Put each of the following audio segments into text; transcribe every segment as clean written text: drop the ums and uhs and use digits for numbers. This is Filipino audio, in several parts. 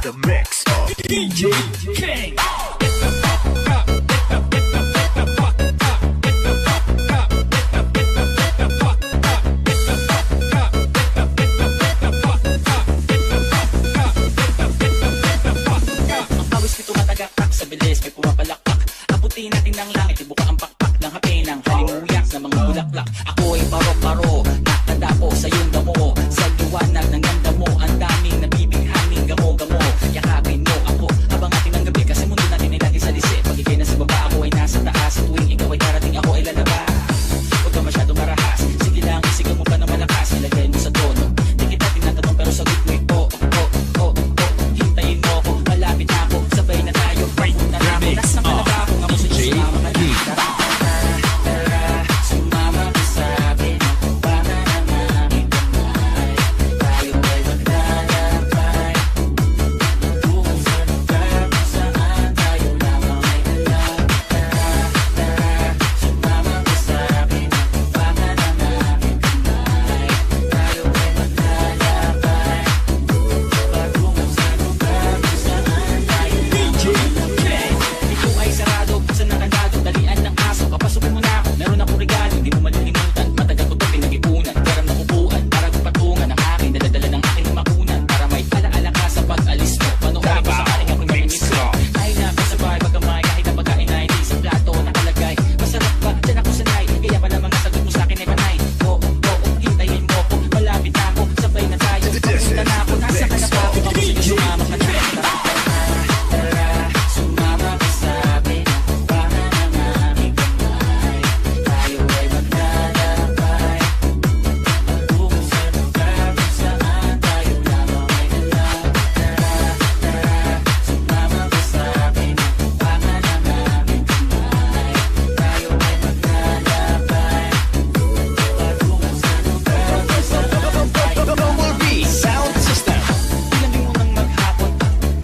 the mix of DJ King. Sa bilis may pumapalakpak. Abutin natin ng langit, ibuka ang pakpak ng hapenang halimuyak na mga bulaklak. Ako ay paro-paro, nakadapo sa iyong damo. Sa liwanag ng ganda mo, ang daming nabibighaning gamo-gamo. Yakapin mo ako habang ating ang gabi, kasi mundo natin ay lagi sa lisi. Pag ikay nasa baba, ako ay nasa taas. At tuwing ikaw ay darating, ako ay lalabas. Huwag ka masyadong marahas, sige lang, isigaw mo pa na malakas. Ilagay mo sa tono, di kita tinatanong pero sagot mo ito. Hintayin mo ako, malapit na ako, sabay na tayo. Nas ng kalaba ko nga mo sa sumama ka na. Tara, sumama ka sa akin. Baka na namin kamay. Tayo ay maglalakbay. Tungo sa lugar kung saan tayo lamang ay dala. Tara, sumama ka sa akin. Baka na namin kamay. Tayo ay maglalakbay. Patungo sa lugar kung saan tayo lamang ay dala. Ito ay sarado, sa nakagado, dalian ng aso. Papasukin mo na ako, meron akong regalo, hindi mo malilimutan. Matagal ko ito pinag-ipunan, garam na upuan, para patungan ang aking daladala ng aking makunan. Para may alaala ka sa pag-alis mo, panoorin ko sa aking ako'y maninis mo. Ay nakasabay, pagkamay, kahit ang pagkain ay di sa plato nakalagay. Masarap ba? Diyan ako sanay, kaya pala mga sagot mo sa akin ay panay. Oo, hintayin mo ko, malapit na ako, sabay na tayo. Papunta na ako, nasa ka na pa ako, ako sa'yo sumama ka na. Tara, sumama ka sa akin. Baka na namin kamay. Tayo ay maglalakbay. Patungo sa lugar kung saan tayo lamang ay dala. Tara, sumama ka sa akin. Baka na namin kamay. Tayo ay maglalakbay. Patungo sa lugar kung saan tayo Double B Sound System. Ilambing mo ng maghapon,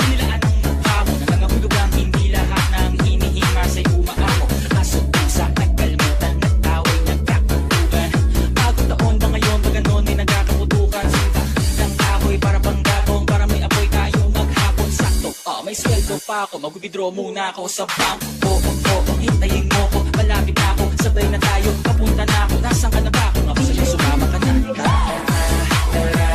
inilaan ang magpamo. Nangangahulog ang hindi lahat ng hinihima sa'y umaamo. Kaso pusa, nagkalmutan, nagtaway, nagkakapugan. Bagong taon ba ngayon, ba ganon ay nagkakaputukan? Sinta ng kahoy para panggabong, para may apoy tayo maghapon. Sakto, may sweldo pa ako, mag-withdraw muna ako sa bangko. Hintayin mo ko, malapit na ako, sabay na tayo, papunta na ako. Nasaan ka na ba? Kung ako sa'yo sumama ka na. Tara,